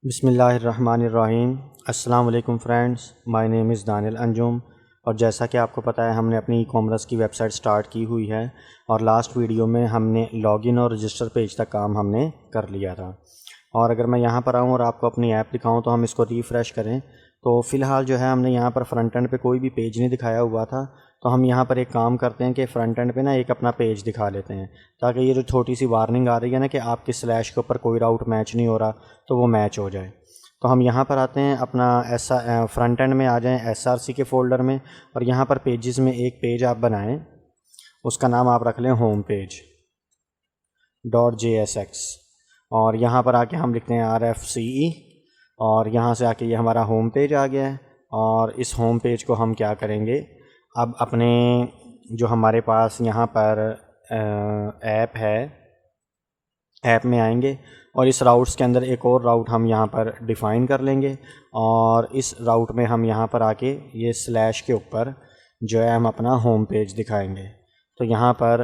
बिस्मिल्लाहिर्रहमानिर्रहीम। अस्सलाम वालेकुम friends, my name is Daniil Anjum. और जैसा कि आपको पता है, हमने अपनी ई कॉमर्स की वेबसाइट स्टार्ट की हुई है और लास्ट वीडियो में हमने लॉगिन और रजिस्टर पेज तक काम हमने कर लिया था। और अगर मैं यहाँ पर आऊँ और आपको अपनी ऐप दिखाऊँ तो हम इसको रिफ़्रेश करें तो फ़िलहाल जो है हमने यहाँ पर फ्रंट एंड पे कोई भी पेज नहीं दिखाया हुआ था। तो हम यहाँ पर एक काम करते हैं कि फ़्रंट एंड पे ना एक अपना पेज दिखा लेते हैं, ताकि ये जो छोटी सी वार्निंग आ रही है ना कि आपके स्लैश के ऊपर कोई राउट मैच नहीं हो रहा, तो वो मैच हो जाए। तो हम यहाँ पर आते हैं, अपना फ्रंट एंड में आ जाएं SRC के फ़ोल्डर में, और यहाँ पर पेजेस में एक पेज आप बनाएं, उसका नाम आप रख लें होम पेज .jsx। और यहाँ पर आके हम लिखते हैं RFCE, और यहाँ से आके ये हमारा होम पेज आ गया है। और इस होम पेज को हम क्या करेंगे, अब अपने जो हमारे पास यहाँ पर ऐप है, ऐप में आएंगे और इस राउट्स के अंदर एक और राउट हम यहाँ पर डिफ़ाइन कर लेंगे। और इस राउट में हम यहाँ पर आके ये स्लैश के ऊपर जो है हम अपना होम पेज दिखाएंगे। तो यहाँ पर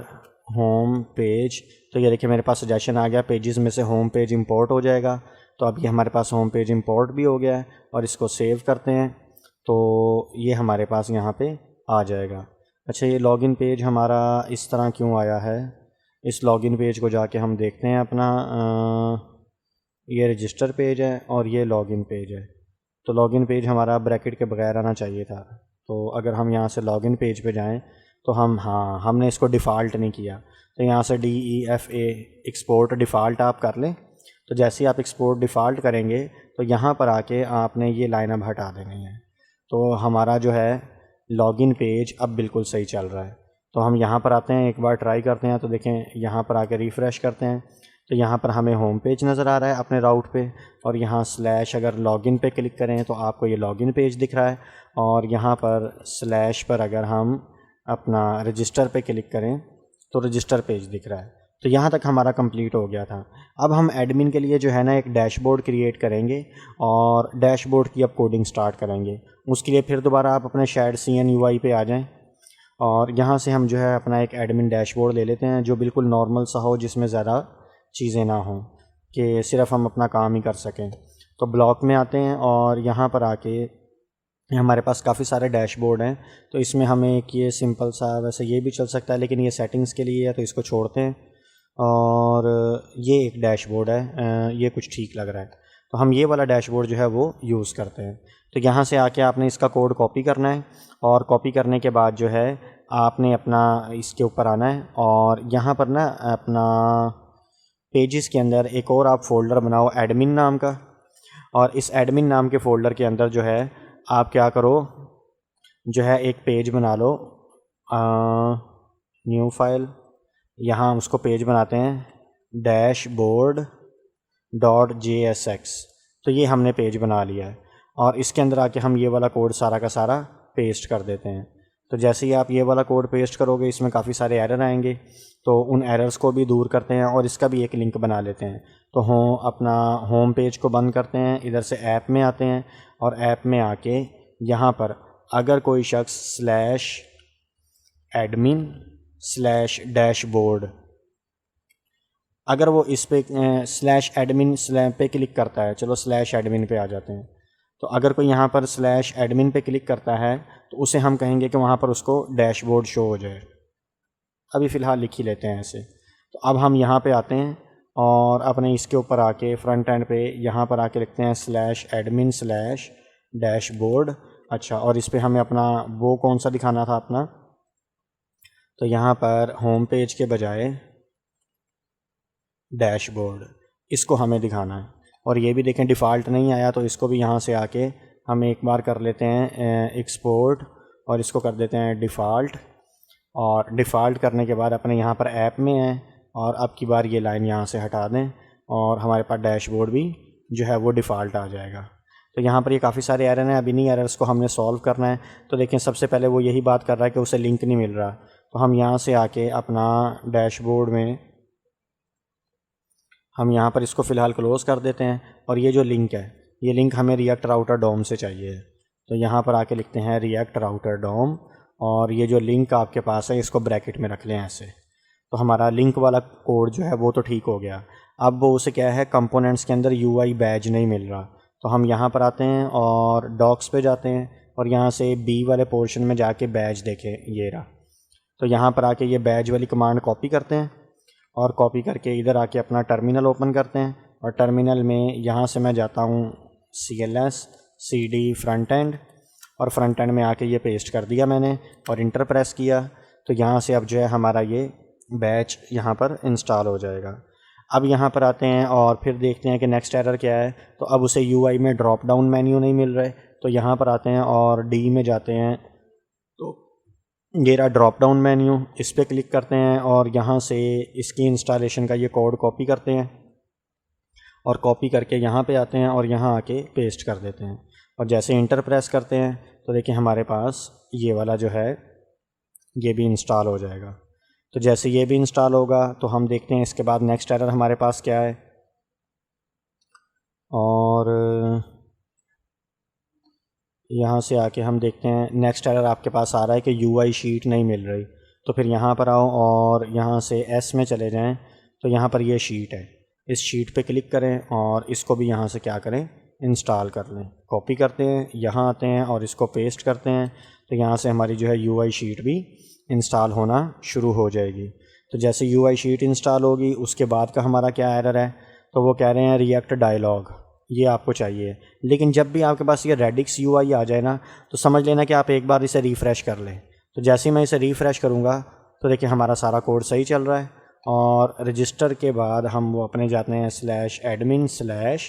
होम पेज, तो ये देखिए मेरे पास सजेशन आ गया, पेजेस में से होम पेज इंपोर्ट हो जाएगा। तो अभी हमारे पास होम पेज इंपोर्ट भी हो गया है, और इसको सेव करते हैं तो ये हमारे पास यहाँ पे आ जाएगा। अच्छा, ये लॉगिन पेज हमारा इस तरह क्यों आया है, इस लॉगिन पेज को जाके हम देखते हैं। अपना ये रजिस्टर पेज है और ये लॉगिन पेज है। तो लॉगिन पेज हमारा ब्रैकेट के बगैर आना चाहिए था। तो अगर हम यहाँ से लॉगिन पेज पे जाएं तो हमने इसको डिफ़ॉल्ट नहीं किया। तो यहाँ से DEFA एक्सपोर्ट डिफ़ॉल्ट आप कर लें। तो जैसे ही आप एक्सपोर्ट डिफ़ॉल्ट करेंगे तो यहाँ पर आके आपने ये लाइन अब हटा देनी है। तो हमारा जो है लॉगिन पेज अब बिल्कुल सही चल रहा है। तो हम यहाँ पर आते हैं, एक बार ट्राई करते हैं। तो देखें, यहाँ पर आके रिफ़्रेश करते हैं तो यहाँ पर हमें होम पेज नज़र आ रहा है अपने राउट पे, और यहाँ स्लैश अगर लॉगिन पे क्लिक करें तो आपको ये लॉगिन पेज दिख रहा है। और यहाँ पर स्लैश पर अगर हम अपना रजिस्टर पे क्लिक करें तो रजिस्टर पेज दिख रहा है। तो यहाँ तक हमारा कंप्लीट हो गया था। अब हम एडमिन के लिए जो है ना एक डैशबोर्ड क्रिएट करेंगे, और डैशबोर्ड की अब कोडिंग स्टार्ट करेंगे। उसके लिए फिर दोबारा आप अपने शायद CNUI पे आ जाएं, और यहाँ से हम जो है अपना एक एडमिन डैशबोर्ड ले लेते हैं जो बिल्कुल नॉर्मल सा हो, जिसमें ज़्यादा चीज़ें ना हों, कि सिर्फ हम अपना काम ही कर सकें। तो ब्लॉक में आते हैं और यहाँ पर आके हमारे पास काफ़ी सारे डैशबोर्ड हैं। तो इसमें हमें एक ये सिंपल सा, वैसे ये भी चल सकता है लेकिन ये सेटिंग्स के लिए है तो इसको छोड़ते हैं। और ये एक डैशबोर्ड है, ये कुछ ठीक लग रहा है, तो हम ये वाला डैशबोर्ड जो है वो यूज़ करते हैं। तो यहाँ से आके आपने इसका कोड कॉपी करना है, और कॉपी करने के बाद जो है आपने अपना इसके ऊपर आना है, और यहाँ पर ना अपना पेजेस के अंदर एक और आप फ़ोल्डर बनाओ एडमिन नाम का। और इस एडमिन नाम के फ़ोल्डर के अंदर जो है आप क्या करो, जो है एक पेज बना लो, न्यू फाइल, यहाँ उसको पेज बनाते हैं dashboard.jsx। तो ये हमने पेज बना लिया है, और इसके अंदर आके हम ये वाला कोड सारा का सारा पेस्ट कर देते हैं। तो जैसे ही आप ये वाला कोड पेस्ट करोगे, इसमें काफ़ी सारे एरर आएंगे, तो उन एरर्स को भी दूर करते हैं और इसका भी एक लिंक बना लेते हैं। तो अपना होम पेज को बंद करते हैं, इधर से ऐप में आते हैं, और ऐप में आके यहाँ पर अगर कोई शख्स /admin/dashboard, अगर वो इस पे /admin पे क्लिक करता है, चलो /admin पे आ जाते हैं। तो अगर कोई यहाँ पर /admin पे क्लिक करता है तो उसे हम कहेंगे कि वहाँ पर उसको डैशबोर्ड शो हो जाए। अभी फ़िलहाल लिख ही लेते हैं ऐसे। तो अब हम यहाँ पे आते हैं और अपने इसके ऊपर आके फ्रंट एंड पे यहाँ पर आके लिखते हैं /admin/dashboard। अच्छा, और इस पे हमें अपना वो कौन सा दिखाना था अपना, तो यहाँ पर होम पेज के बजाय डैशबोर्ड, इसको हमें दिखाना है। और ये भी देखें डिफ़ॉल्ट नहीं आया, तो इसको भी यहाँ से आके हम एक बार कर लेते हैं एक्सपोर्ट, और इसको कर देते हैं डिफ़ॉल्ट। और डिफ़ॉल्ट करने के बाद अपने यहाँ पर ऐप में है, और अब की बार ये लाइन यहाँ से हटा दें और हमारे पास डैशबोर्ड भी जो है वो डिफ़ॉल्ट आ जाएगा। तो यहाँ पर ये काफ़ी सारे एरर हैं, अब इन्हीं एरर्स को हमने सॉल्व करना है। तो देखें, सबसे पहले वो यही बात कर रहा है कि उसे लिंक नहीं मिल रहा। तो हम यहाँ से आके अपना डैशबोर्ड में हम यहाँ पर इसको फ़िलहाल क्लोज़ कर देते हैं, और ये जो लिंक है, ये लिंक हमें रिएक्ट राउटर डॉम से चाहिए। तो यहाँ पर आके लिखते हैं रिएक्ट राउटर डॉम, और ये जो लिंक आपके पास है इसको ब्रैकेट में रख लें ऐसे। तो हमारा लिंक वाला कोड जो है वो तो ठीक हो गया। अब वो उसे क्या है, कंपोनेंट्स के अंदर UI बैज नहीं मिल रहा, तो हम यहाँ पर आते हैं और डॉक्स पे जाते हैं और यहाँ से B वाले पोर्शन में जाके बैज देखें, ये रहा। तो यहाँ पर आके ये बैज वाली कमांड कॉपी करते हैं और कॉपी करके इधर आके अपना टर्मिनल ओपन करते हैं और टर्मिनल में यहाँ से मैं जाता हूँ CLS CD फ्रंट एंड, और फ्रंट एंड में आके ये पेस्ट कर दिया मैंने और इंटर प्रेस किया। तो यहाँ से अब जो है हमारा ये बैच यहाँ पर इंस्टॉल हो जाएगा। अब यहाँ पर आते हैं और फिर देखते हैं कि नेक्स्ट एरर क्या है। तो अब उसे UI में ड्रॉप डाउन मेन्यू नहीं मिल रहा है, तो यहाँ पर आते हैं और D में जाते हैं, तो ये रहा ड्रॉप डाउन मेन्यू, इस पर क्लिक करते हैं और यहाँ से इसकी इंस्टॉलेशन का ये कोड कॉपी करते हैं और कॉपी करके यहाँ पे आते हैं और यहाँ आके पेस्ट कर देते हैं और जैसे इंटर प्रेस करते हैं तो देखिए हमारे पास ये वाला जो है ये भी इंस्टॉल हो जाएगा। तो जैसे ये भी इंस्टॉल होगा तो हम देखते हैं इसके बाद नेक्स्ट एरर हमारे पास क्या है। और यहाँ से आके हम देखते हैं नेक्स्ट एरर आपके पास आ रहा है कि UI शीट नहीं मिल रही। तो फिर यहाँ पर आओ और यहाँ से S में चले जाएं, तो यहाँ पर ये शीट है, इस शीट पे क्लिक करें और इसको भी यहाँ से क्या करें, इंस्टॉल कर लें। कॉपी करते हैं, यहाँ आते हैं और इसको पेस्ट करते हैं, तो यहाँ से हमारी जो है UI शीट भी इंस्टॉल होना शुरू हो जाएगी। तो जैसे UI शीट इंस्टॉल होगी उसके बाद का हमारा क्या एरर है, तो वो कह रहे हैं रिएक्ट डायलॉग, ये आपको चाहिए। लेकिन जब भी आपके पास ये रेडिक्स UI आ जाए ना, तो समझ लेना कि आप एक बार इसे रिफ़्रेश कर लें। तो जैसे ही मैं इसे रिफ़्रेश करूँगा तो देखिए हमारा सारा कोड सही चल रहा है। और रजिस्टर के बाद हम वो अपने जाते हैं /admin/डैशबोर्ड।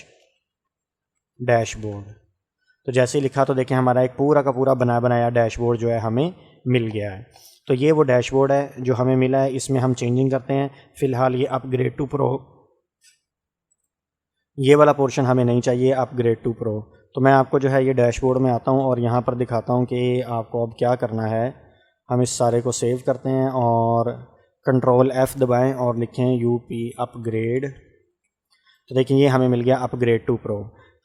तो जैसे ही लिखा तो देखिए हमारा एक पूरा का पूरा बनाया डैशबोर्ड जो है हमें मिल गया है। तो ये वो डैशबोर्ड है जो हमें मिला है, इसमें हम चेंजिंग करते हैं। फ़िलहाल ये अपग्रेड टू प्रो, ये वाला पोर्शन हमें नहीं चाहिए, अपग्रेड टू प्रो। तो मैं आपको जो है ये डैशबोर्ड में आता हूँ और यहाँ पर दिखाता हूँ कि आपको अब क्या करना है। हम इस सारे को सेव करते हैं और Ctrl F दबाएं और लिखें UP अपग्रेड। तो देखिए ये हमें मिल गया अपग्रेड टू प्रो।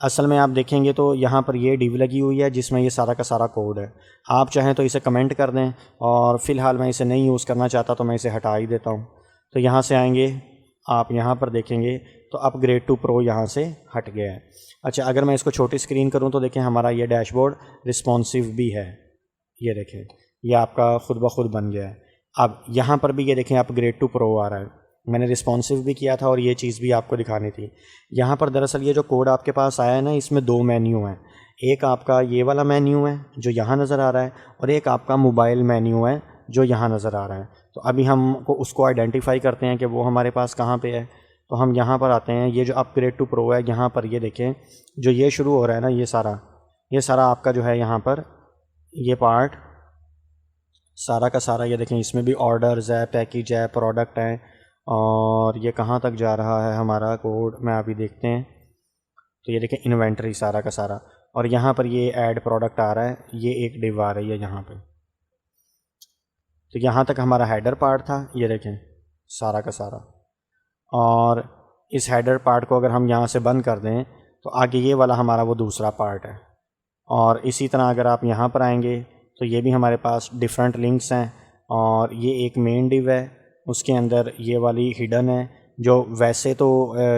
असल में आप देखेंगे तो यहाँ पर ये डिव लगी हुई है जिसमें ये सारा का सारा कोड है। आप चाहें तो इसे कमेंट कर दें, और फ़िलहाल मैं इसे नहीं यूज़ करना चाहता तो मैं इसे हटा ही देता हूँ। तो यहाँ से आएंगे, आप यहाँ पर देखेंगे तो अपग्रेड टू प्रो यहाँ से हट गया है। अच्छा, अगर मैं इसको छोटी स्क्रीन करूँ तो देखें हमारा ये डैशबोर्ड रिस्पॉन्सिव भी है, ये देखें ये आपका खुद ब खुद बन गया है। अब यहाँ पर भी ये देखें अपग्रेड टू प्रो आ रहा है, मैंने रिस्पॉन्सिव भी किया था और ये चीज़ भी आपको दिखानी थी। यहाँ पर दरअसल ये जो कोड आपके पास आया है ना, इसमें दो मेन्यू हैं। एक आपका ये वाला मेन्यू है जो यहाँ नज़र आ रहा है, और एक आपका मोबाइल मेन्यू है जो यहाँ नज़र आ रहा है। तो अभी हमको उसको आइडेंटिफाई करते हैं कि वो हमारे पास कहाँ पे है। तो हम यहाँ पर आते हैं, ये जो अपग्रेड टू प्रो है यहाँ पर ये देखें जो ये शुरू हो रहा है ना, ये सारा आपका जो है यहाँ पर ये पार्ट सारा का सारा, ये देखें इसमें भी ऑर्डर्स है, पैकेज है, प्रोडक्ट है, और ये कहाँ तक जा रहा है हमारा कोड मैं अभी देखते हैं। तो ये देखें इन्वेंटरी सारा का सारा, और यहाँ पर ये ऐड प्रोडक्ट आ रहा है, ये एक डिव आ रही है यहाँ पे। तो यहाँ तक हमारा हेडर पार्ट था, ये देखें सारा का सारा। और इस हेडर पार्ट को अगर हम यहाँ से बंद कर दें तो आगे ये वाला हमारा वो दूसरा पार्ट है। और इसी तरह अगर आप यहाँ पर आएंगे तो ये भी हमारे पास डिफरेंट लिंक्स हैं, और ये एक मेन डिव है, उसके अंदर ये वाली हिडन है जो वैसे तो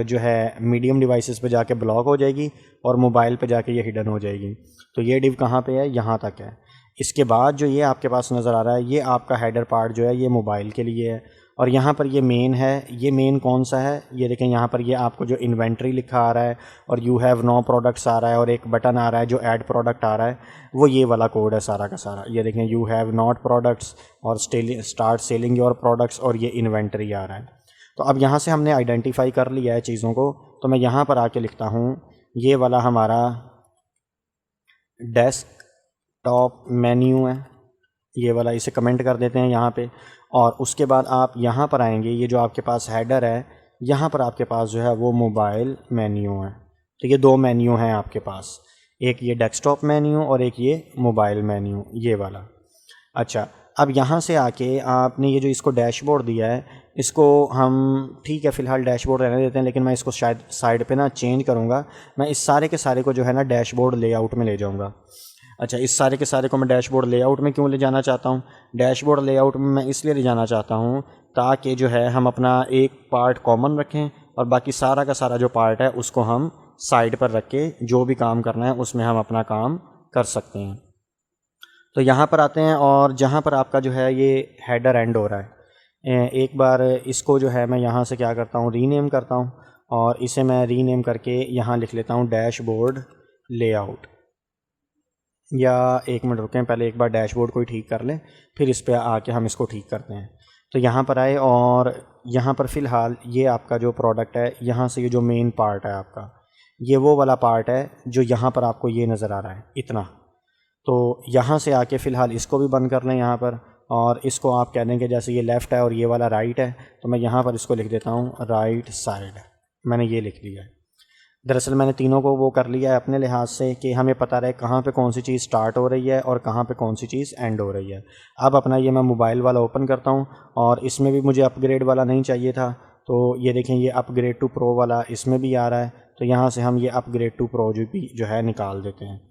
जो है मीडियम डिवाइसेस पे जाके ब्लॉक हो जाएगी और मोबाइल पे जाके ये हिडन हो जाएगी। तो ये डिव कहाँ पे है, यहाँ तक है। इसके बाद जो ये आपके पास नज़र आ रहा है ये आपका हेडर पार्ट जो है ये मोबाइल के लिए है, और यहाँ पर ये मेन है। ये मेन कौन सा है, ये देखें यहाँ पर ये आपको जो इन्वेंट्री लिखा आ रहा है और यू हैव नो प्रोडक्ट्स आ रहा है और एक बटन आ रहा है जो ऐड प्रोडक्ट आ रहा है, वो ये वाला कोड है सारा का सारा। ये देखें यू हैव नॉट प्रोडक्ट्स और स्टार्ट सेलिंग योर प्रोडक्ट्स, और ये इन्वेंट्री आ रहा है। तो अब यहाँ से हमने आइडेंटिफाई कर लिया है चीज़ों को, तो मैं यहाँ पर आके लिखता हूँ ये वाला हमारा डेस्कटॉप मेन्यू है, ये वाला, इसे कमेंट कर देते हैं यहाँ पे। और उसके बाद आप यहाँ पर आएंगे, ये जो आपके पास हेडर है यहाँ पर आपके पास जो है वो मोबाइल मेन्यू है। तो ये दो मेन्यू हैं आपके पास, एक ये डेस्कटॉप मेन्यू और एक ये मोबाइल मेन्यू, ये वाला। अच्छा, अब यहाँ से आके आपने ये जो इसको डैशबोर्ड दिया है, इसको हम ठीक है फ़िलहाल डैशबोर्ड रहने देते हैं, लेकिन मैं इसको शायद साइड पे ना चेंज करूँगा। मैं इस सारे के सारे को जो है ना डैशबोर्ड लेआउट में ले जाऊँगा। अच्छा, इस सारे के सारे को मैं डैशबोर्ड लेआउट में क्यों ले जाना चाहता हूँ, डैशबोर्ड लेआउट में मैं इसलिए ले जाना चाहता हूँ ताकि जो है हम अपना एक पार्ट कॉमन रखें और बाकी सारा का सारा जो पार्ट है उसको हम साइड पर रख के जो भी काम करना है उसमें हम अपना काम कर सकते हैं। तो यहाँ पर आते हैं और जहाँ पर आपका जो है ये हेडर एंड हो रहा है, एक बार इसको जो है मैं यहाँ से क्या करता हूँ, रीनेम करता हूँ और इसे मैं रीनेम करके यहाँ लिख लेता हूँ डैशबोर्ड लेआउट। या एक मिनट रुकें, पहले एक बार डैशबोर्ड को ही ठीक कर लें, फिर इस पर आके हम इसको ठीक करते हैं। तो यहाँ पर आए और यहाँ पर फ़िलहाल ये आपका जो प्रोडक्ट है, यहाँ से ये जो मेन पार्ट है आपका, ये वो वाला पार्ट है जो यहाँ पर आपको ये नज़र आ रहा है इतना। तो यहाँ से आके फ़िलहाल इसको भी बंद कर लें यहाँ पर, और इसको आप कह देंगे जैसे ये लेफ़्ट है और ये वाला राइट है, तो मैं यहाँ पर इसको लिख देता हूँ राइट साइड। मैंने ये लिख लिया है। दरअसल मैंने तीनों को वो कर लिया है अपने लिहाज से कि हमें पता रहे कहाँ पे कौन सी चीज़ स्टार्ट हो रही है और कहाँ पे कौन सी चीज़ एंड हो रही है। अब अपना ये मैं मोबाइल वाला ओपन करता हूँ और इसमें भी मुझे अपग्रेड वाला नहीं चाहिए था, तो ये देखें ये अपग्रेड टू प्रो वाला इसमें भी आ रहा है। तो यहाँ से हम ये अपग्रेड टू प्रो जो है निकाल देते हैं।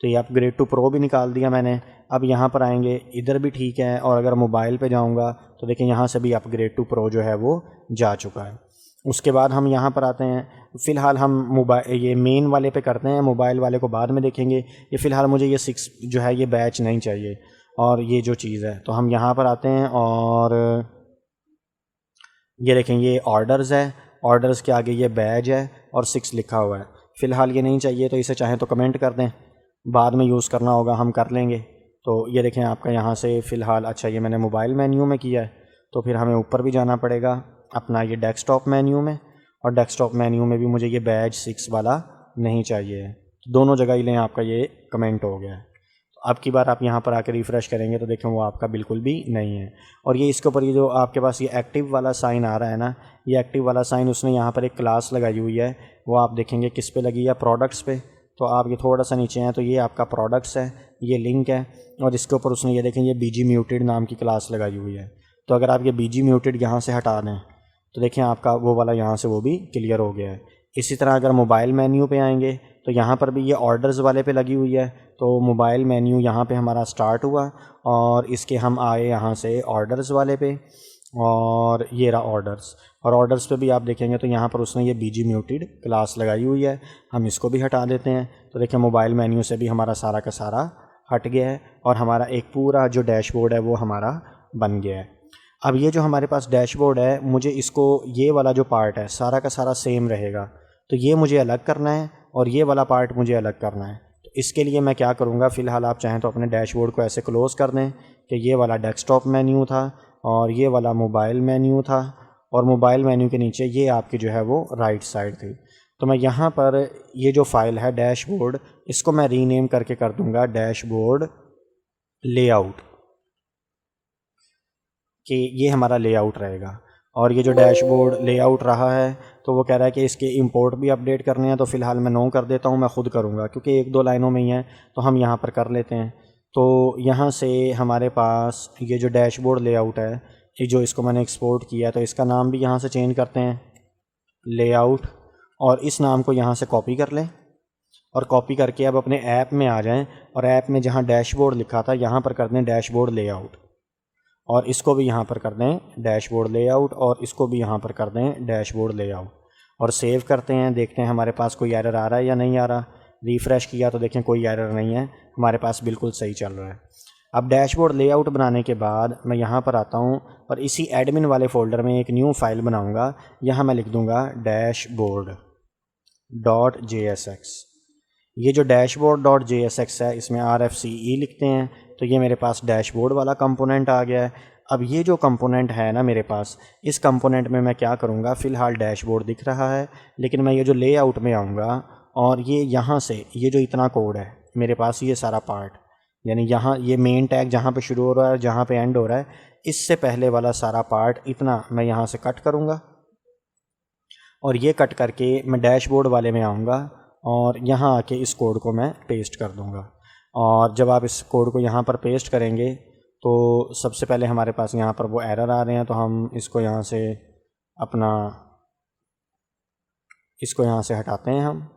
तो ये अपग्रेड टू प्रो भी निकाल दिया मैंने। अब यहाँ पर आएंगे, इधर भी ठीक है, और अगर मोबाइल पे जाऊँगा तो देखें यहाँ से भी अपग्रेड टू प्रो जो है वो जा चुका है। उसके बाद हम यहाँ पर आते हैं, फ़िलहाल हम मोबाइल ये मेन वाले पे करते हैं, मोबाइल वाले को बाद में देखेंगे। ये फ़िलहाल मुझे ये 6 जो है ये बैच नहीं चाहिए और ये जो चीज़ है, तो हम यहाँ पर आते हैं और ये देखें ये ऑर्डर्स है, ऑर्डर्स के आगे ये बैच है और 6 लिखा हुआ है। फ़िलहाल ये नहीं चाहिए, तो इसे चाहें तो कमेंट कर दें, बाद में यूज़ करना होगा हम कर लेंगे। तो ये देखें आपका यहाँ से फ़िलहाल, अच्छा ये मैंने मोबाइल मेन्यू में किया है, तो फिर हमें ऊपर भी जाना पड़ेगा अपना ये डेस्कटॉप मेन्यू में, और डेस्कटॉप मेन्यू में भी मुझे ये बैच 6 वाला नहीं चाहिए। तो दोनों जगह ही लें, आपका ये कमेंट हो गया है। तो अब की बार आप यहाँ पर आकर रिफ़्रेश करेंगे तो देखें वो आपका बिल्कुल भी नहीं है। और ये इसके ऊपर ये जो आपके पास ये एक्टिव वाला साइन आ रहा है ना, ये एक्टिव वाला साइन उसने यहाँ पर एक क्लास लगाई हुई है, वो आप देखेंगे किस पे लगी है, प्रोडक्ट्स पे। तो आप ये थोड़ा सा नीचे हैं तो ये आपका प्रोडक्ट्स है, ये लिंक है, और इसके ऊपर उसने ये देखें ये बीजी म्यूटेड नाम की क्लास लगाई हुई है। तो अगर आप ये बीजी म्यूटेड यहाँ से हटा दें तो देखें आपका वो वाला यहाँ से वो भी क्लियर हो गया है। इसी तरह अगर मोबाइल मेन्यू पे आएंगे तो यहाँ पर भी ये ऑर्डर्स वाले पे लगी हुई है, तो मोबाइल मेन्यू यहाँ पे हमारा स्टार्ट हुआ और इसके हम आए यहाँ से ऑर्डर्स वाले पे, और ये रहा ऑर्डर्स। और ऑर्डर्स पे भी आप देखेंगे तो यहाँ पर उसने ये बीजी म्यूटेड क्लास लगाई हुई है, हम इसको भी हटा देते हैं। तो देखिए मोबाइल मेन्यू से भी हमारा सारा का सारा हट गया है और हमारा एक पूरा जो डैशबोर्ड है वो हमारा बन गया है। अब ये जो हमारे पास डैशबोर्ड है, मुझे इसको ये वाला जो पार्ट है सारा का सारा सेम रहेगा, तो ये मुझे अलग करना है और ये वाला पार्ट मुझे अलग करना है। तो इसके लिए मैं क्या करूँगा, फ़िलहाल आप चाहें तो अपने डैशबोर्ड को ऐसे क्लोज़ कर दें कि ये वाला डेस्कटॉप मेन्यू था और ये वाला मोबाइल मेन्यू था, और मोबाइल मेन्यू के नीचे ये आपकी जो है वो राइट साइड थी। तो मैं यहाँ पर ये जो फ़ाइल है डैशबोर्ड, इसको मैं रीनेम करके कर दूँगा डैशबोर्ड लेआउट, कि ये हमारा लेआउट रहेगा। और ये जो डैशबोर्ड लेआउट रहा है तो वो कह रहा है कि इसके इंपोर्ट भी अपडेट करने हैं, तो फ़िलहाल मैं नो कर देता हूँ, मैं ख़ुद करूँगा क्योंकि 1-2 लाइनों में ही है, तो हम यहाँ पर कर लेते हैं। तो यहाँ से हमारे पास ये जो डैशबोर्ड लेआउट है, ये जो इसको मैंने एक्सपोर्ट किया है, तो इसका नाम भी यहाँ से चेंज करते हैं लेआउट, और इस नाम को यहाँ से कॉपी कर लें और कॉपी करके अब अपने ऐप में आ जाएं और ऐप में जहाँ डैशबोर्ड लिखा था यहाँ पर कर दें डैशबोर्ड लेआउट, और इसको भी यहाँ पर कर दें डैशबोर्ड लेआउट, और इसको भी यहाँ पर कर दें डैशबोर्ड लेआउट, और सेव करते हैं। देखते हैं हमारे पास कोई एरर आ रहा है या नहीं आ रहा। रिफ़्रेश किया तो देखें कोई एरर नहीं है, हमारे पास बिल्कुल सही चल रहा है। अब डैशबोर्ड लेआउट बनाने के बाद मैं यहाँ पर आता हूँ और इसी एडमिन वाले फ़ोल्डर में एक न्यू फाइल बनाऊँगा। यहाँ मैं लिख दूँगा dashboard.jsx। ये जो dashboard.jsx है इसमें RFCE लिखते हैं, तो ये मेरे पास डैशबोर्ड वाला कंपोनेंट आ गया है। अब ये जो कंपोनेंट है ना मेरे पास, इस कंपोनेंट में मैं क्या करूँगा, फ़िलहाल डैशबोर्ड दिख रहा है, लेकिन मैं ये जो लेआउट में आऊँगा और ये यहाँ से ये जो इतना कोड है मेरे पास, ये सारा पार्ट, यानी यहाँ ये मेन टैग जहाँ पे शुरू हो रहा है जहाँ पे एंड हो रहा है, इससे पहले वाला सारा पार्ट इतना मैं यहाँ से कट करूँगा, और ये कट करके मैं डैशबोर्ड वाले में आऊँगा और यहाँ आके इस कोड को मैं पेस्ट कर दूँगा। और जब आप इस कोड को यहाँ पर पेस्ट करेंगे तो सबसे पहले हमारे पास यहाँ पर वो एरर आ रहे हैं, तो हम इसको यहाँ से हटाते हैं हम,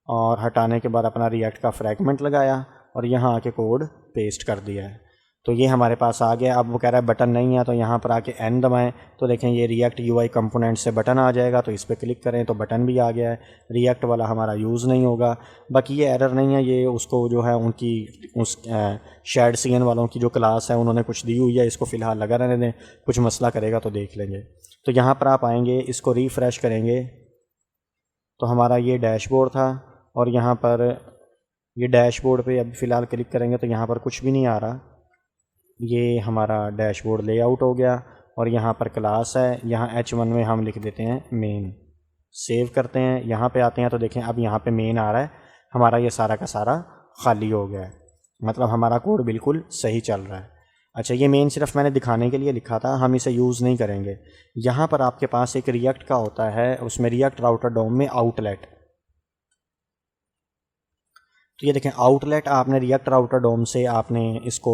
और हटाने के बाद अपना रिएक्ट का फ्रैगमेंट लगाया और यहाँ आके कोड पेस्ट कर दिया है। तो ये हमारे पास आ गया। अब वो कह रहा है बटन नहीं है, तो यहाँ पर आके एन दबाएं तो देखें ये रिएक्ट यूआई कंपोनेंट से बटन आ जाएगा, तो इस पर क्लिक करें तो बटन भी आ गया है। रिएक्ट वाला हमारा यूज़ नहीं होगा। बाकी ये एरर नहीं है, ये उसको जो है उनकी उस शेड सीएन वालों की जो क्लास है उन्होंने कुछ दी हुई है, इसको फ़िलहाल लगा रहने दें, कुछ मसला करेगा तो देख लेंगे। तो यहाँ पर आप आएँगे, इसको रिफ़्रेश करेंगे तो हमारा ये डैशबोर्ड था, और यहाँ पर ये डैशबोर्ड पे अभी फ़िलहाल क्लिक करेंगे तो यहाँ पर कुछ भी नहीं आ रहा। ये हमारा डैशबोर्ड लेआउट हो गया, और यहाँ पर क्लास है, यहाँ H1 में हम लिख देते हैं मेन। सेव करते हैं, यहाँ पे आते हैं तो देखें अब यहाँ पे मेन आ रहा है, हमारा ये सारा का सारा खाली हो गया है, मतलब हमारा कोड बिल्कुल सही चल रहा है। अच्छा, ये मेन सिर्फ मैंने दिखाने के लिए लिखा था, हम इसे यूज़ नहीं करेंगे। यहाँ पर आपके पास एक रिएक्ट का होता है, उसमें रिएक्ट राउटर डोम में आउटलेट, तो ये देखें आउटलेट आपने रिएक्ट राउटर डोम से आपने इसको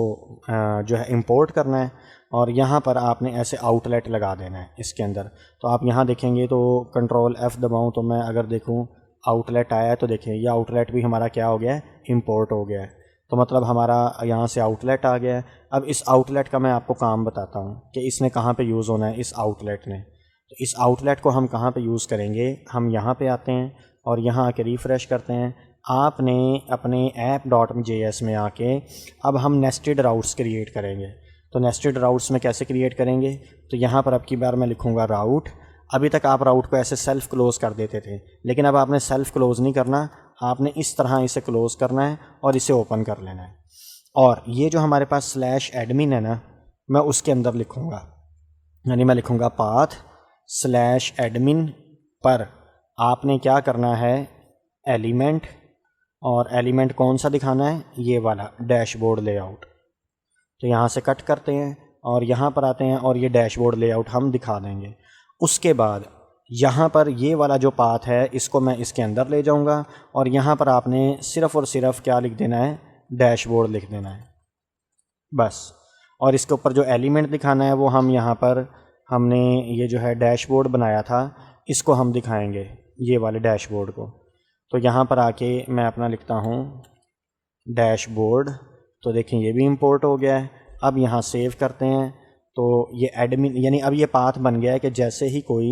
जो है इंपोर्ट करना है, और यहाँ पर आपने ऐसे आउटलेट लगा देना है इसके अंदर। तो आप यहाँ देखेंगे तो कंट्रोल F दबाऊँ तो मैं अगर देखूँ आउटलेट आया है, तो देखें ये आउटलेट भी हमारा क्या हो गया है, इंपोर्ट हो गया है। तो मतलब हमारा यहाँ से आउटलेट आ गया है। अब इस आउटलेट का मैं आपको काम बताता हूँ कि इसने कहाँ पे यूज़ होना है, इस आउटलेट ने। तो इस आउटलेट को हम कहाँ पे यूज़ करेंगे, हम यहाँ पे आते हैं और यहाँ आके रिफ़्रेश करते हैं। आपने अपने app.js में आके अब हम नेस्टेड राउट्स क्रिएट करेंगे। तो नेस्टेड राउट्स में कैसे क्रिएट करेंगे, तो यहाँ पर अब की बार मैं लिखूँगा राउट। अभी तक आप राउट को ऐसे सेल्फ़ क्लोज़ कर देते थे, लेकिन अब आपने सेल्फ़ क्लोज़ नहीं करना, आपने इस तरह इसे क्लोज़ करना है और इसे ओपन कर लेना है। और ये जो हमारे पास /admin है ना, मैं उसके अंदर लिखूँगा, यानी मैं लिखूँगा पाथ /admin पर आपने क्या करना है, एलिमेंट, और एलिमेंट कौन सा दिखाना है, ये वाला डैशबोर्ड लेआउट। तो यहाँ से कट करते हैं और यहाँ पर आते हैं और ये डैशबोर्ड लेआउट हम दिखा देंगे। उसके बाद यहाँ पर ये वाला जो पाथ है इसको मैं इसके अंदर ले जाऊँगा, और यहाँ पर आपने सिर्फ़ और सिर्फ क्या लिख देना है, डैशबोर्ड लिख देना है बस। और इसके ऊपर जो एलिमेंट दिखाना है वो हम यहाँ पर हमने ये जो है डैशबोर्ड बनाया था इसको हम दिखाएंगे, ये वाले डैशबोर्ड को। तो यहाँ पर आके मैं अपना लिखता हूँ डैशबोर्ड, तो देखें ये भी इंपोर्ट हो गया है। अब यहाँ सेव करते हैं तो ये एडमिन, यानी अब ये पाथ बन गया है कि जैसे ही कोई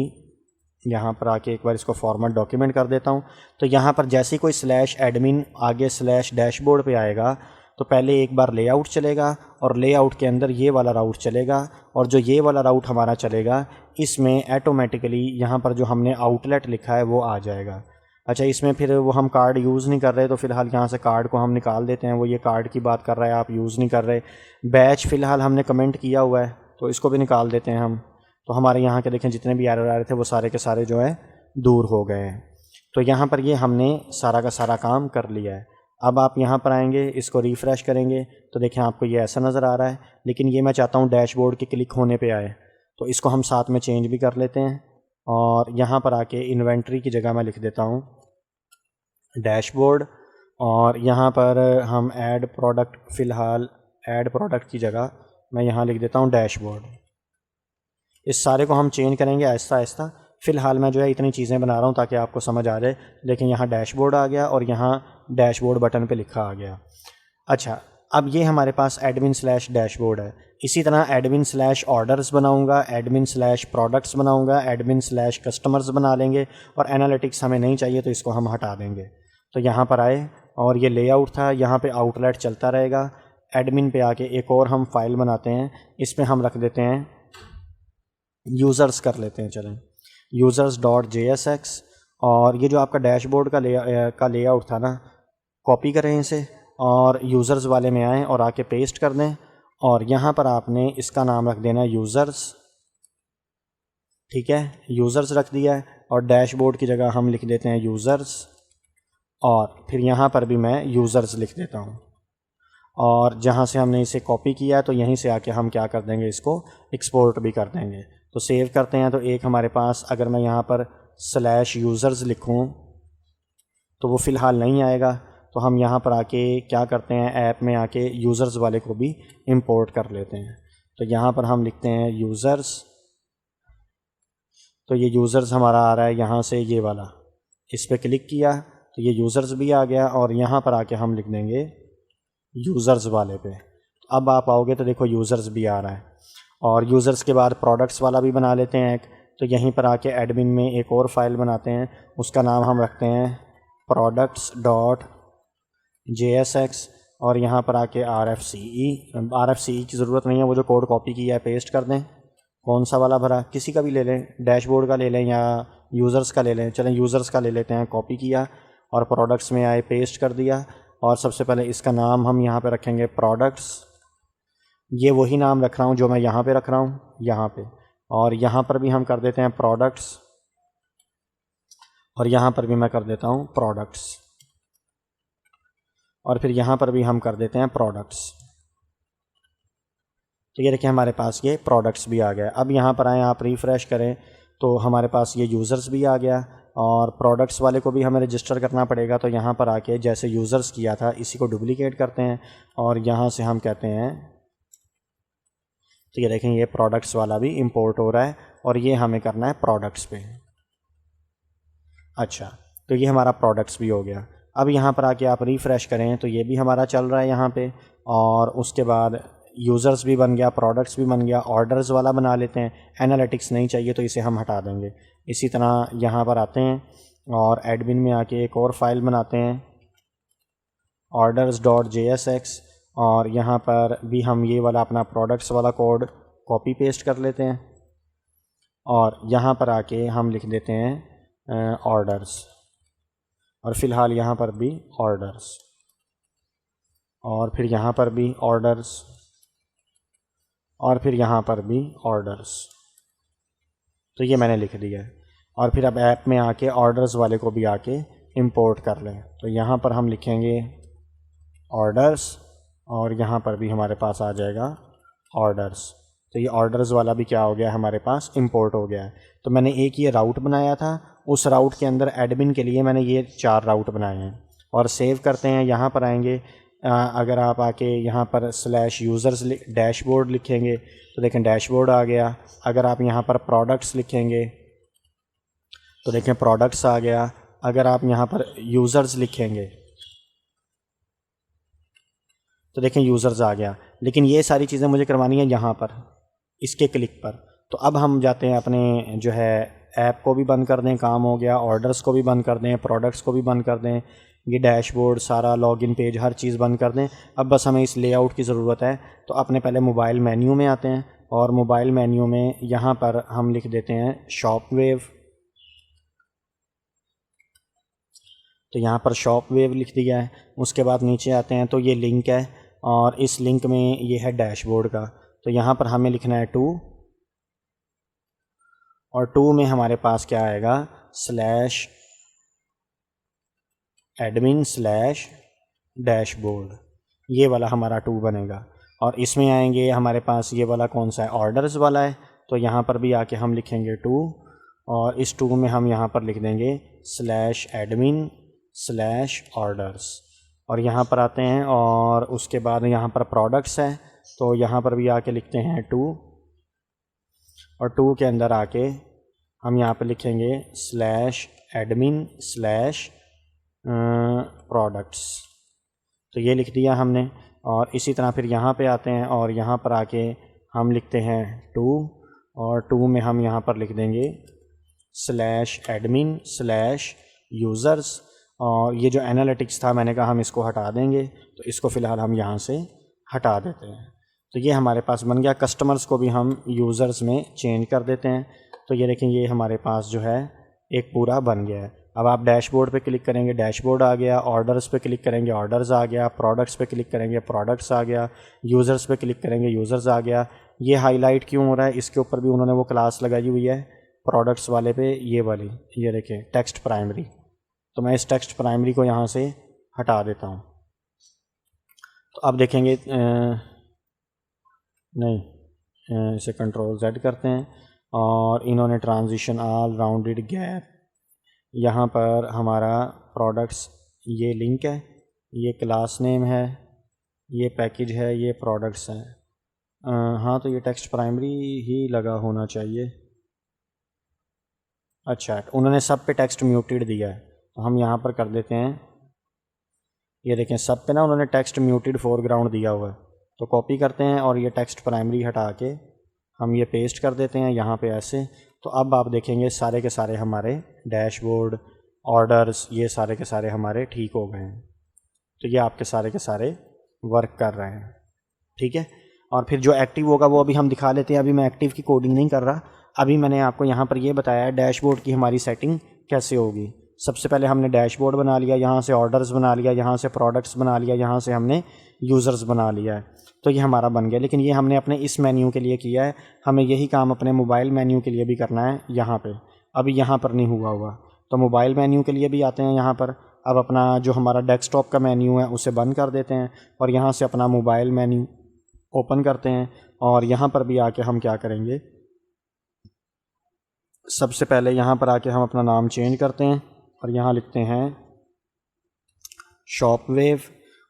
यहाँ पर आके एक बार इसको फॉर्मेट डॉक्यूमेंट कर देता हूँ, तो यहाँ पर जैसे ही कोई /admin आगे /डैशबोर्ड पे आएगा तो पहले एक बार लेआउट चलेगा, और लेआउट के अंदर ये वाला राउट चलेगा, और जो ये वाला राउट हमारा चलेगा इसमें ऐटोमेटिकली यहाँ पर जो हमने आउटलेट लिखा है वो आ जाएगा। अच्छा, इसमें फिर वो हम कार्ड यूज़ नहीं कर रहे, तो फ़िलहाल यहाँ से कार्ड को हम निकाल देते हैं, वो ये कार्ड की बात कर रहा है, आप यूज़ नहीं कर रहे। बैच फ़िलहाल हमने कमेंट किया हुआ है तो इसको भी निकाल देते हैं हम। तो हमारे यहाँ के देखें जितने भी एरर आ रहे थे वो सारे के सारे जो है दूर हो गए हैं। तो यहाँ पर ये हमने सारा का सारा काम कर लिया है। अब आप यहाँ पर आएंगे, इसको रिफ़्रेश करेंगे तो देखें आपको ये ऐसा नज़र आ रहा है, लेकिन ये मैं चाहता हूँ डैशबोर्ड के क्लिक होने पे आए, तो इसको हम साथ में चेंज भी कर लेते हैं। और यहाँ पर आके इन्वेंट्री की जगह मैं लिख देता हूँ डैशबोर्ड, और यहाँ पर हम ऐड प्रोडक्ट, फ़िलहाल ऐड प्रोडक्ट की जगह मैं यहाँ लिख देता हूँ डैशबोर्ड। इस सारे को हम चेंज करेंगे आहिस्ता आहिस्ता। फ़िलहाल मैं जो है इतनी चीज़ें बना रहा हूँ ताकि आपको समझ आ जाए। लेकिन यहाँ डैशबोर्ड आ गया और यहाँ डैशबोर्ड बटन पे लिखा आ गया। अच्छा, अब ये हमारे पास admin/डैशबोर्ड है। इसी तरह admin/ऑर्डर्स बनाऊँगा, admin/प्रोडक्ट्स बनाऊँगा, admin/कस्टमर्स बना लेंगे, और एनालिटिक्स हमें नहीं चाहिए तो इसको हम हटा देंगे। तो यहाँ पर आए और ये लेआउट था, यहाँ पे आउटलेट चलता रहेगा। एडमिन पे आके एक और हम फाइल बनाते हैं, इसमें हम रख देते हैं यूज़र्स कर लेते हैं, चलें users.jsx। और ये जो आपका डैशबोर्ड का लेआउट था ना, कॉपी करें इसे और यूज़र्स वाले में आएँ और आके पेस्ट कर दें, और यहाँ पर आपने इसका नाम रख देना यूज़र्स। ठीक है, यूज़र्स रख दिया है, और डैशबोर्ड की जगह हम लिख देते हैं यूज़र्स, और फिर यहाँ पर भी मैं यूज़र्स लिख देता हूँ। और जहाँ से हमने इसे कॉपी किया तो यहीं से आके हम क्या कर देंगे, इसको एक्सपोर्ट भी कर देंगे। तो सेव करते हैं, तो एक हमारे पास, अगर मैं यहाँ पर /users लिखूँ तो वो फ़िलहाल नहीं आएगा, तो हम यहाँ पर आके क्या करते हैं, ऐप में आके यूज़र्स वाले को भी इंपोर्ट कर लेते हैं। तो यहाँ पर हम लिखते हैं यूज़र्स, तो ये यूज़र्स हमारा आ रहा है यहाँ से, ये वाला, इस पर क्लिक किया तो ये यूज़र्स भी आ गया, और यहाँ पर आके हम लिख देंगे यूज़र्स वाले पे। अब आप आओगे तो देखो यूज़र्स भी आ रहा है, और यूज़र्स के बाद प्रोडक्ट्स वाला भी बना लेते हैं एक। तो यहीं पर आके एडमिन में एक और फाइल बनाते हैं, उसका नाम हम रखते हैं products.jsx, और यहाँ पर आके RFCE की ज़रूरत नहीं है, वो जो कोड कॉपी किया है पेस्ट कर दें। कौन सा वाला भरा, किसी का भी ले लें, डैशबोर्ड का ले लें या यूज़र्स का ले लें। चलें यूज़र्स का ले लेते हैं, कॉपी किया और प्रोडक्ट्स में आए पेस्ट कर दिया। और सबसे पहले इसका नाम हम यहाँ पे रखेंगे प्रोडक्ट्स, ये वही नाम रख रहा हूँ जो मैं यहाँ पे रख रहा हूँ यहाँ पे, और यहाँ पर भी हम कर देते हैं प्रोडक्ट्स, और यहाँ पर भी मैं कर देता हूँ प्रोडक्ट्स, और फिर यहाँ पर भी हम कर देते हैं प्रोडक्ट्स। तो ये देखिए हमारे पास ये प्रोडक्ट्स भी आ गया। अब यहाँ पर आए, आप रिफ़्रेश करें तो हमारे पास ये यूज़र्स भी आ गया, और प्रोडक्ट्स वाले को भी हमें रजिस्टर करना पड़ेगा। तो यहाँ पर आके जैसे यूज़र्स किया था इसी को डुप्लीकेट करते हैं, और यहाँ से हम कहते हैं, तो ये देखें ये प्रोडक्ट्स वाला भी इंपोर्ट हो रहा है, और ये हमें करना है प्रोडक्ट्स पे। अच्छा, तो ये हमारा प्रोडक्ट्स भी हो गया। अब यहाँ पर आके आप रिफ़्रेश करें तो ये भी हमारा चल रहा है यहाँ पे, और उसके बाद यूज़र्स भी बन गया, प्रोडक्ट्स भी बन गया। ऑर्डर्स वाला बना लेते हैं, एनालिटिक्स नहीं चाहिए तो इसे हम हटा देंगे। इसी तरह यहाँ पर आते हैं और एडमिन में आके एक और फाइल बनाते हैं orders.jsx, और यहाँ पर भी हम ये वाला अपना प्रोडक्ट्स वाला कोड कॉपी पेस्ट कर लेते हैं, और यहाँ पर आके हम लिख देते हैं ऑर्डर्स, और फ़िलहाल यहाँ पर भी ऑर्डर्स, और फिर यहाँ पर भी ऑर्डर्स, और फिर यहाँ पर भी ऑर्डर्स। तो ये मैंने लिख दिया है। और फिर अब ऐप में आके ऑर्डर्स वाले को भी आके इंपोर्ट कर लें। तो यहाँ पर हम लिखेंगे ऑर्डर्स, और यहाँ पर भी हमारे पास आ जाएगा ऑर्डर्स। तो ये ऑर्डर्स वाला भी क्या हो गया, हमारे पास इंपोर्ट हो गया है। तो मैंने एक ये राउट बनाया था, उस राउट के अंदर एडमिन के लिए मैंने ये 4 राउट बनाए हैं, और सेव करते हैं। यहाँ पर आएंगे, अगर आप आके यहाँ पर /users डैशबोर्ड लिखेंगे तो देखें डैशबोर्ड आ गया। अगर आप यहाँ पर प्रोडक्ट्स लिखेंगे तो देखें प्रोडक्ट्स आ गया। अगर आप यहाँ पर यूज़र्स लिखेंगे तो देखें यूज़र्स आ गया। लेकिन ये सारी चीज़ें मुझे करवानी है यहाँ पर, इसके क्लिक पर। तो अब हम जाते हैं अपने जो है ऐप को भी बंद कर दें, काम हो गया। ऑर्डर्स को भी बंद कर दें, प्रोडक्ट्स को भी बंद कर दें, ये डैशबोर्ड सारा लॉगिन पेज हर चीज़ बंद कर दें। अब बस हमें इस लेआउट की ज़रूरत है। तो अपने पहले मोबाइल मेन्यू में आते हैं, और मोबाइल मेन्यू में यहाँ पर हम लिख देते हैं शॉपवेव। तो यहाँ पर शॉपवेव लिख दिया है। उसके बाद नीचे आते हैं तो ये लिंक है, और इस लिंक में ये है डैशबोर्ड का। तो यहाँ पर हमें लिखना है 2, और 2 में हमारे पास क्या आएगा, /admin/डैशबोर्ड, ये वाला हमारा 2 बनेगा। और इसमें आएंगे हमारे पास ये वाला कौन सा है, ऑर्डर्स वाला है। तो यहाँ पर भी आके हम लिखेंगे 2, और इस 2 में हम यहाँ पर लिख देंगे /admin/orders, और यहाँ पर आते हैं। और उसके बाद यहाँ पर प्रोडक्ट्स है, तो यहाँ पर भी आके लिखते हैं 2, और 2 के अंदर आके हम यहाँ पर लिखेंगे /admin/products। तो ये लिख दिया हमने। और इसी तरह फिर यहाँ पे आते हैं, और यहाँ पर आके हम लिखते हैं 2, और 2 में हम यहाँ पर लिख देंगे /admin/users। और ये जो एनालिटिक्स था मैंने कहा हम इसको हटा देंगे, तो इसको फ़िलहाल हम यहाँ से हटा देते हैं। तो ये हमारे पास बन गया। कस्टमर्स को भी हम यूज़र्स में चेंज कर देते हैं। तो ये देखें ये हमारे पास जो है एक पूरा बन गया है। अब आप डैशबोर्ड पे क्लिक करेंगे, डैशबोर्ड आ गया। ऑर्डर्स पे क्लिक करेंगे, ऑर्डर्स आ गया। प्रोडक्ट्स पे क्लिक करेंगे, प्रोडक्ट्स आ गया। यूज़र्स पे क्लिक करेंगे, यूज़र्स आ गया। ये हाईलाइट क्यों हो रहा है, इसके ऊपर भी उन्होंने वो क्लास लगाई हुई है प्रोडक्ट्स वाले पे, ये वाली, ये देखें टेक्स्ट प्राइमरी। तो मैं इस टेक्स्ट प्राइमरी को यहाँ से हटा देता हूँ। तो अब देखेंगे इसे Ctrl+Z करते हैं, और इन्होंने ट्रांजिशन ऑल राउंडेड गैप, यहाँ पर हमारा प्रोडक्ट्स ये लिंक है, ये क्लास नेम है, ये पैकेज है, ये प्रोडक्ट्स है। हाँ तो ये टेक्स्ट प्राइमरी ही लगा होना चाहिए। अच्छा, उन्होंने सब पे टेक्स्ट म्यूटेड दिया है, तो हम यहाँ पर कर देते हैं। ये देखें सब पे ना उन्होंने टेक्स्ट म्यूटेड फोरग्राउंड दिया हुआ है, तो कॉपी करते हैं और ये टेक्स्ट प्राइमरी हटा के हम ये पेस्ट कर देते हैं यहाँ पे ऐसे। तो अब आप देखेंगे सारे के सारे हमारे डैशबोर्ड, ऑर्डर्स, ये सारे के सारे हमारे ठीक हो गए हैं। तो ये आपके सारे के सारे वर्क कर रहे हैं, ठीक है। और फिर जो एक्टिव होगा वो अभी हम दिखा लेते हैं। अभी मैं एक्टिव की कोडिंग नहीं कर रहा, अभी मैंने आपको यहाँ पर ये बताया है डैशबोर्ड की हमारी सेटिंग कैसे होगी। सबसे पहले हमने डैशबोर्ड बना लिया, यहाँ से ऑर्डर्स बना लिया, यहाँ से प्रोडक्ट्स बना लिया, यहाँ से हमने यूज़र्स बना लिया है। तो ये हमारा बन गया, लेकिन ये हमने अपने इस मेन्यू के लिए किया है। हमें यही काम अपने मोबाइल मेन्यू के लिए भी करना है यहाँ पे। अभी यहाँ पर नहीं हुआ तो मोबाइल मेन्यू के लिए भी आते हैं यहाँ पर। अब अपना जो हमारा डेस्कटॉप का मेन्यू है उसे बंद कर देते हैं और यहाँ से अपना मोबाइल मेन्यू ओपन करते हैं। और यहाँ पर भी आके हम क्या करेंगे, सबसे पहले यहाँ पर आके हम अपना नाम चेंज करते हैं और यहाँ लिखते हैं शॉपवेव।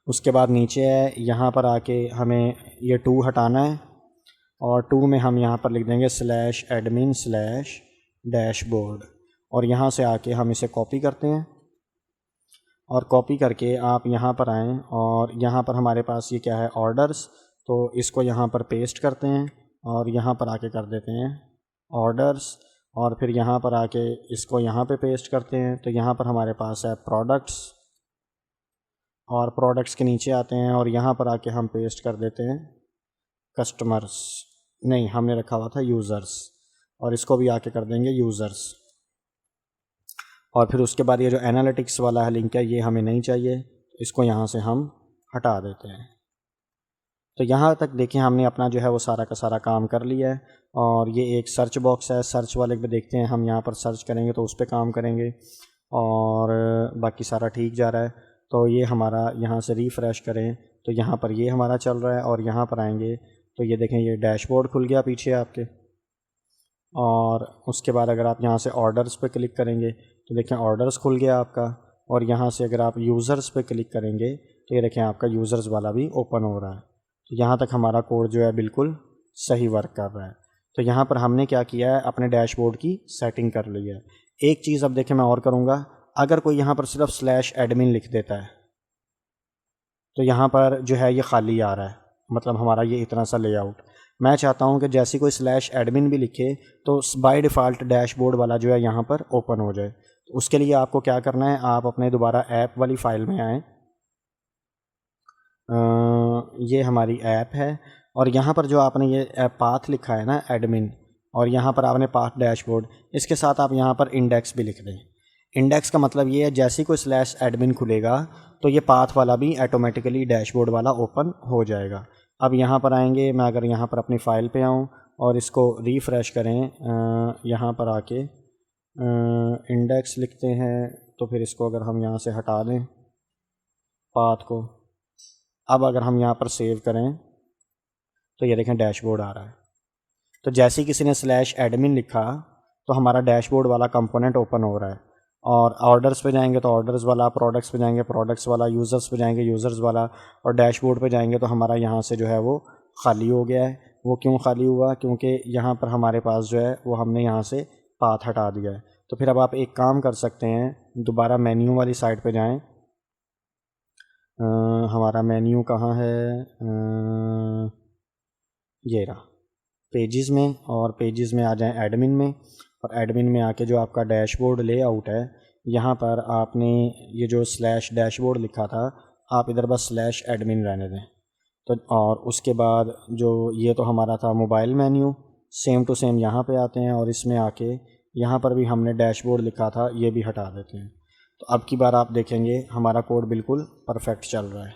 उसके बाद नीचे है, यहाँ पर आके हमें ये 2 हटाना है और 2 में हम यहाँ पर लिख देंगे /admin/dashboard। और यहाँ से आके हम इसे कॉपी करते हैं और कॉपी करके आप यहाँ पर आएँ और यहाँ पर हमारे पास ये क्या है, ऑर्डर्स। तो इसको यहाँ पर पेस्ट करते हैं और यहाँ पर आके कर देते हैं ऑर्डर्स। और फिर यहाँ पर आके इसको यहाँ पे पेस्ट करते हैं। तो यहाँ पर हमारे पास है प्रोडक्ट्स और प्रोडक्ट्स के नीचे आते हैं और यहाँ पर आके हम पेस्ट कर देते हैं कस्टमर्स, नहीं हमने रखा हुआ था यूज़र्स, और इसको भी आके कर देंगे यूज़र्स। और फिर उसके बाद ये जो एनालिटिक्स वाला है लिंक है ये हमें नहीं चाहिए, इसको यहाँ से हम हटा देते हैं। तो यहाँ तक देखिए हमने अपना जो है वो सारा का सारा काम कर लिया है। और ये एक सर्च बॉक्स है, सर्च वाले पे देखते हैं हम, यहाँ पर सर्च करेंगे तो उस पर काम करेंगे और बाकी सारा ठीक जा रहा है। तो ये हमारा यहाँ से रिफ़्रेश करें तो यहाँ पर ये हमारा चल रहा है और यहाँ पर आएंगे तो ये देखें ये डैशबोर्ड खुल गया पीछे आपके। और उसके बाद अगर आप यहाँ से ऑर्डर्स पे क्लिक करेंगे तो देखें ऑर्डर्स खुल गया आपका। और यहाँ से अगर आप यूज़र्स पे क्लिक करेंगे तो ये देखें आपका यूज़र्स वाला भी ओपन हो रहा है। तो यहाँ तक हमारा कोड जो है बिल्कुल सही वर्क कर रहा है। तो यहाँ पर हमने क्या किया है, अपने डैशबोर्ड की सेटिंग कर ली है। एक चीज़ अब देखें मैं और करूँगा, अगर कोई यहाँ पर सिर्फ /admin लिख देता है तो यहाँ पर जो है ये खाली आ रहा है, मतलब हमारा ये इतना सा लेआउट। मैं चाहता हूँ कि जैसे कोई /admin भी लिखे तो बाय डिफ़ॉल्ट डैशबोर्ड वाला जो है यहाँ पर ओपन हो जाए। तो उसके लिए आपको क्या करना है, आप अपने दोबारा ऐप वाली फ़ाइल में आएँ। ये हमारी ऐप है और यहाँ पर जो आपने ये पाथ लिखा है ना एडमिन, और यहाँ पर आपने पाथ डैशबोर्ड, इसके साथ आप यहाँ पर इंडेक्स भी लिख दें। इंडेक्स का मतलब ये है जैसे कोई /admin खुलेगा तो ये पाथ वाला भी ऑटोमेटिकली डैशबोर्ड वाला ओपन हो जाएगा। अब यहाँ पर आएंगे, मैं अगर यहाँ पर अपनी फ़ाइल पे आऊँ और इसको रिफ़्रेश करें, यहाँ पर आके इंडेक्स लिखते हैं तो फिर इसको अगर हम यहाँ से हटा दें पाथ को, अब अगर हम यहाँ पर सेव करें तो ये देखें डैशबोर्ड आ रहा है। तो जैसे ही किसी ने /admin लिखा तो हमारा डैशबोर्ड वाला कंपोनेंट ओपन हो रहा है। और ऑर्डर्स पे जाएंगे तो ऑर्डर्स वाला, प्रोडक्ट्स पे जाएंगे प्रोडक्ट्स वाला, यूज़र्स पे जाएंगे यूज़र्स वाला, और डैशबोर्ड पे जाएंगे तो हमारा यहाँ से जो है वो खाली हो गया है। वो क्यों खाली हुआ, क्योंकि यहाँ पर हमारे पास जो है वो हमने यहाँ से पाथ हटा दिया है। तो फिर अब आप एक काम कर सकते हैं, दोबारा मेन्यू वाली साइड पर जाएँ। हमारा मेन्यू कहाँ है, ये रहा पेजेस में, और पेजेस में आ जाएं एडमिन में, और एडमिन में आके जो आपका डैशबोर्ड लेआउट है यहाँ पर आपने ये जो /डैशबोर्ड लिखा था आप इधर बस /admin रहने दें। तो और उसके बाद जो ये तो हमारा था mobile menu, same to same यहाँ पे आते हैं और इसमें आके यहाँ पर भी हमने डैशबोर्ड लिखा था ये भी हटा देते हैं। तो अब की बार आप देखेंगे हमारा कोड बिल्कुल परफेक्ट चल रहा है।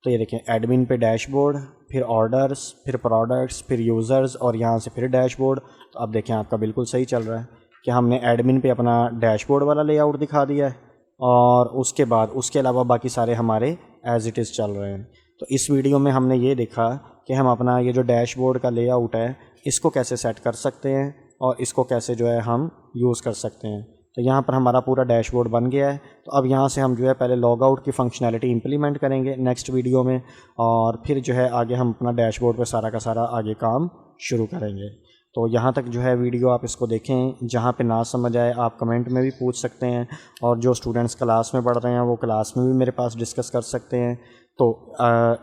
तो ये देखें एडमिन पे डैशबोर्ड, फिर ऑर्डर्स, फिर प्रोडक्ट्स, फिर यूज़र्स, और यहाँ से फिर डैशबोर्ड। तो अब देखें आपका बिल्कुल सही चल रहा है कि हमने एडमिन पे अपना डैशबोर्ड वाला लेआउट दिखा दिया है और उसके बाद उसके अलावा बाकी सारे हमारे एज़ इट इज़ चल रहे हैं। तो इस वीडियो में हमने ये देखा कि हम अपना ये जो डैशबोर्ड का लेआउट है इसको कैसे सेट कर सकते हैं और इसको कैसे जो है हम यूज़ कर सकते हैं। तो यहाँ पर हमारा पूरा डैशबोर्ड बन गया है। तो अब यहाँ से हम जो है पहले लॉग आउट की फंक्शनैलिटी इंप्लीमेंट करेंगे नेक्स्ट वीडियो में, और फिर जो है आगे हम अपना डैशबोर्ड पे सारा का सारा आगे काम शुरू करेंगे। तो यहाँ तक जो है वीडियो आप इसको देखें, जहाँ पे ना समझ आए आप कमेंट में भी पूछ सकते हैं, और जो स्टूडेंट्स क्लास में पढ़ रहे हैं वो क्लास में भी मेरे पास डिस्कस कर सकते हैं। तो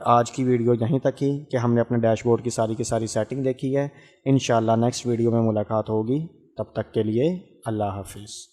आज की वीडियो यहीं तक ही कि हमने अपने डैशबोर्ड की सारी सेटिंग देखी है। इंशाल्लाह नेक्स्ट वीडियो में मुलाकात होगी, तब तक के लिए अल्लाह हाफिज़।